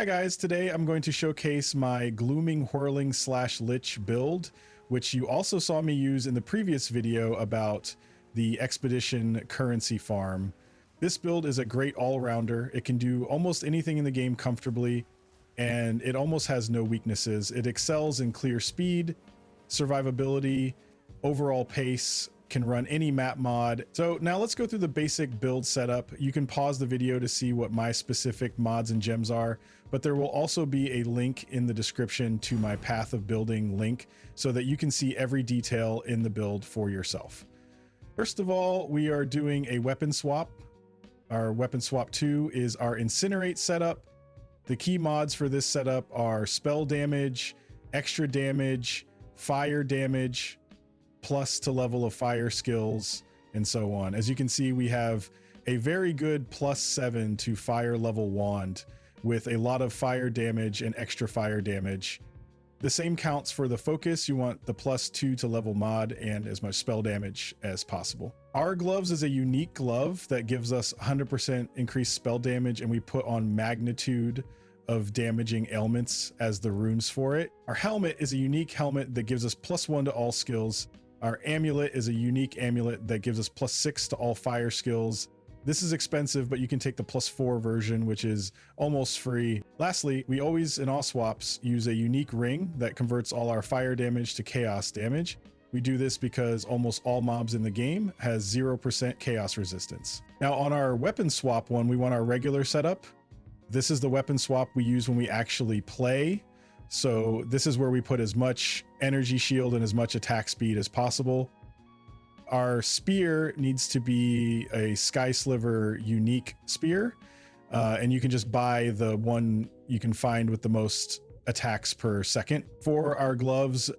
Hi guys, today I'm going to showcase my Glooming Whirling Lich build, which you also saw me use in the previous video about the Expedition currency farm. This build is a great all-rounder. It can do almost anything in the game comfortably, and it almost has no weaknesses. It excels in clear speed, survivability, overall pace, can run any map mod. So now let's go through the basic build setup. You can pause the video to see what my specific mods and gems are, but there will also be a link in the description to my path of building link so that you can see every detail in the build for yourself. First of all, we are doing a weapon swap. Our weapon swap 2 is our incinerate setup. The key mods for this setup are spell damage, extra damage, fire damage, plus to level of fire skills, and so on. As you can see, we have a very good +7 to fire level wand with a lot of fire damage and extra fire damage. The same counts for the focus. You want the +2 to level mod and as much spell damage as possible. Our gloves is a unique glove that gives us 100% increased spell damage, and we put on magnitude of damaging ailments as the runes for it. Our helmet is a unique helmet that gives us +1 to all skills. Our amulet is a unique amulet that gives us +6 to all fire skills. This is expensive, but you can take the +4 version, which is almost free. Lastly, we always in all swaps use a unique ring that converts all our fire damage to chaos damage. We do this because almost all mobs in the game has 0% chaos resistance. Now on our weapon swap one, we want our regular setup. This is the weapon swap we use when we actually play. So this is where we put as much energy shield and as much attack speed as possible. Our spear needs to be a Sky Sliver unique spear, and you can just buy the one you can find with the most attacks per second. For our gloves,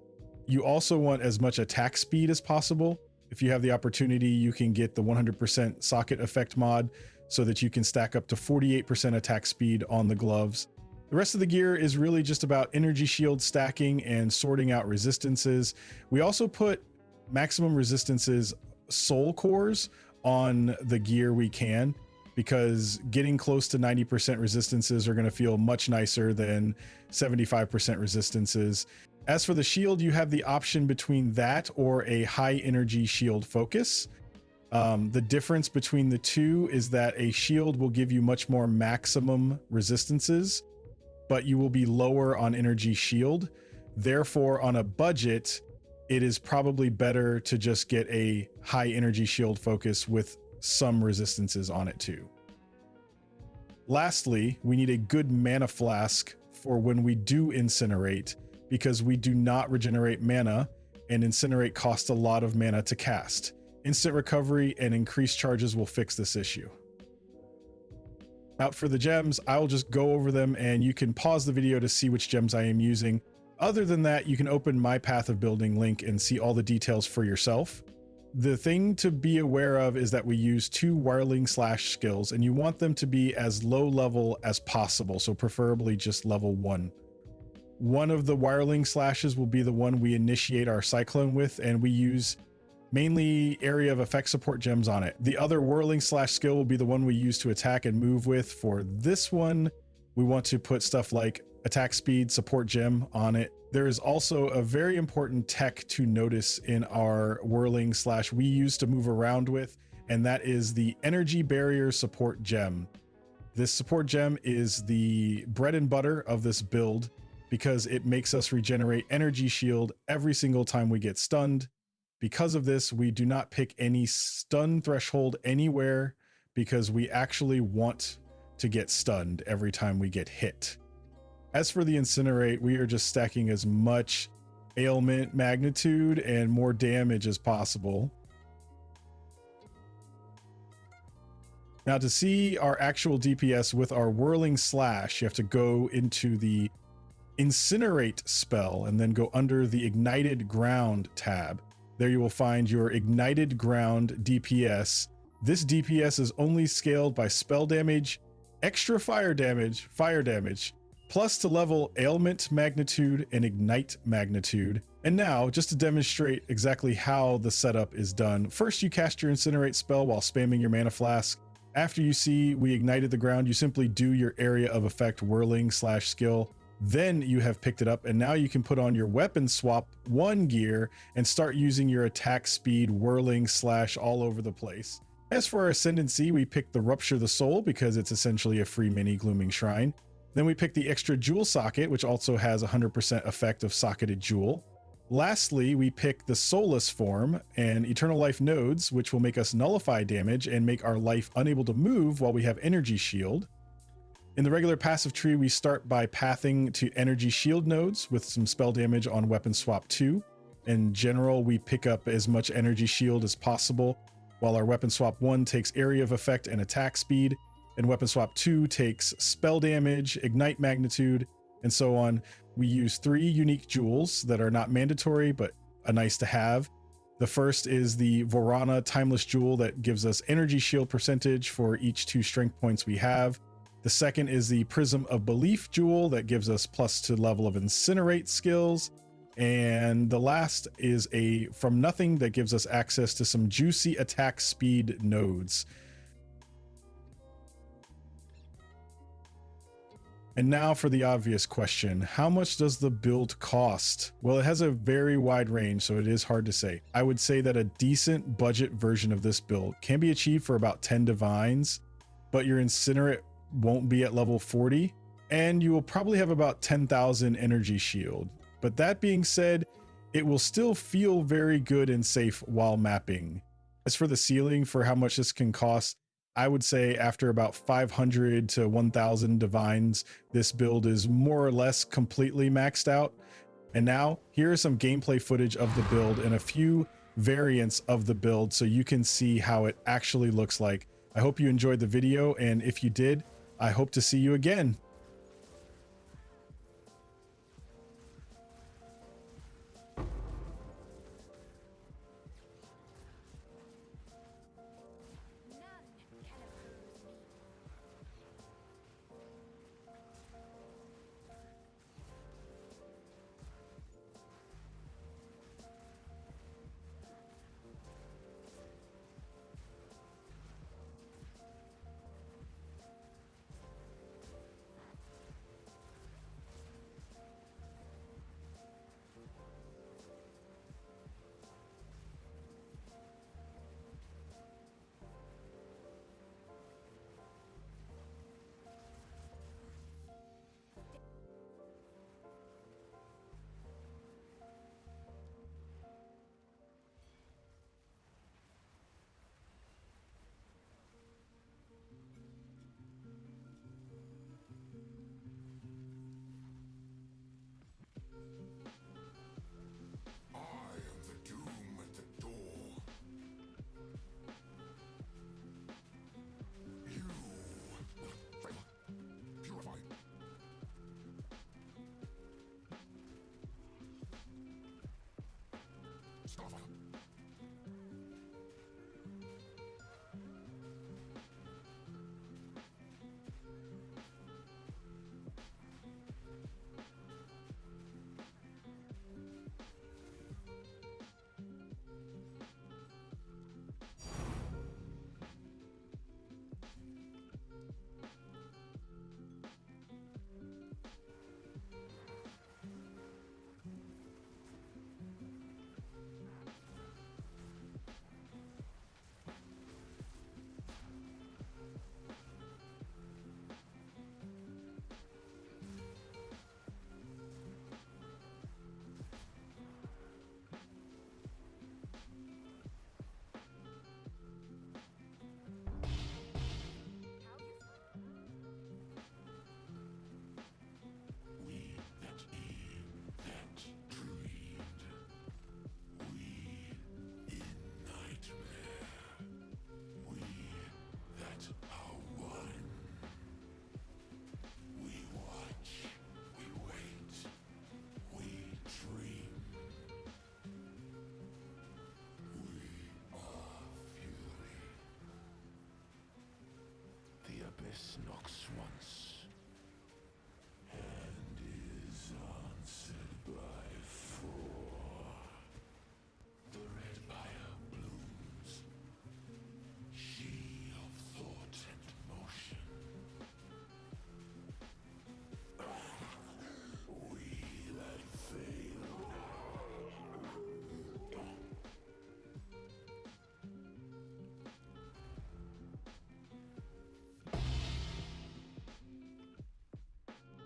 you also want as much attack speed as possible. If you have the opportunity, you can get the 100% socket effect mod so that you can stack up to 48% attack speed on the gloves. The rest of the gear is really just about energy shield stacking and sorting out resistances. We also put maximum resistances soul cores on the gear we can, because getting close to 90% resistances are going to feel much nicer than 75% resistances. As for the shield, you have the option between that or a high energy shield focus. The difference between the two is that a shield will give you much more maximum resistances, but you will be lower on energy shield. Therefore, on a budget, it is probably better to just get a high energy shield focus with some resistances on it too. Lastly, we need a good mana flask for when we do incinerate, because we do not regenerate mana, and incinerate costs a lot of mana to cast. Instant recovery and increased charges will fix this issue. Out for the gems, I'll just go over them and you can pause the video to see which gems I am using. Other than that, you can open my path of building link and see all the details for yourself. The thing to be aware of is that we use 2 whirling slash skills, and you want them to be as low level as possible, so preferably just level 1. One of the whirling slashes will be the one we initiate our cyclone with, and we use mainly area of effect support gems on it. The other whirling slash skill will be the one we use to attack and move with. For this one, we want to put stuff like attack speed support gem on it. There is also a very important tech to notice in our whirling slash we use to move around with, and that is the energy barrier support gem. This support gem is the bread and butter of this build because it makes us regenerate energy shield every single time we get stunned. Because of this, we do not pick any stun threshold anywhere because we actually want to get stunned every time we get hit. As for the incinerate, we are just stacking as much ailment magnitude and more damage as possible. Now to see our actual DPS with our whirling slash, you have to go into the incinerate spell and then go under the ignited ground tab. There you will find your ignited ground DPS. This DPS is only scaled by spell damage, extra fire damage, plus to level ailment magnitude and ignite magnitude. And now, just to demonstrate exactly how the setup is done, first you cast your incinerate spell while spamming your mana flask. After you see we ignited the ground, you simply do your area of effect whirling / skill. Then you have picked it up, and now you can put on your weapon swap 1 gear and start using your attack speed whirling / all over the place. As for our ascendancy, we picked the Rupture the Soul because it's essentially a free mini Glooming Shrine. Then we picked the extra Jewel Socket, which also has 100% effect of socketed jewel. Lastly, we pick the Soulless form and Eternal Life nodes, which will make us nullify damage and make our life unable to move while we have Energy Shield. In the regular passive tree, we start by pathing to Energy Shield nodes with some spell damage on Weapon Swap 2. In general, we pick up as much Energy Shield as possible, while our Weapon Swap 1 takes area of effect and attack speed, and Weapon Swap 2 takes spell damage, ignite magnitude, and so on. We use 3 unique jewels that are not mandatory, but a nice to have. The first is the Vorana Timeless Jewel that gives us energy shield percentage for each 2 strength points we have. The second is the Prism of Belief Jewel that gives us plus to level of Incinerate skills. And the last is a From Nothing that gives us access to some juicy attack speed nodes. And now for the obvious question, how much does the build cost? Well, it has a very wide range, so it is hard to say. I would say that a decent budget version of this build can be achieved for about 10 divines, but your Incinerate won't be at level 40, and you will probably have about 10,000 energy shield. But that being said, it will still feel very good and safe while mapping. As for the ceiling for how much this can cost, I would say after about 500 to 1,000 divines, this build is more or less completely maxed out. And now here is some gameplay footage of the build and a few variants of the build so you can see how it actually looks like. I hope you enjoyed the video, and if you did, I hope to see you again.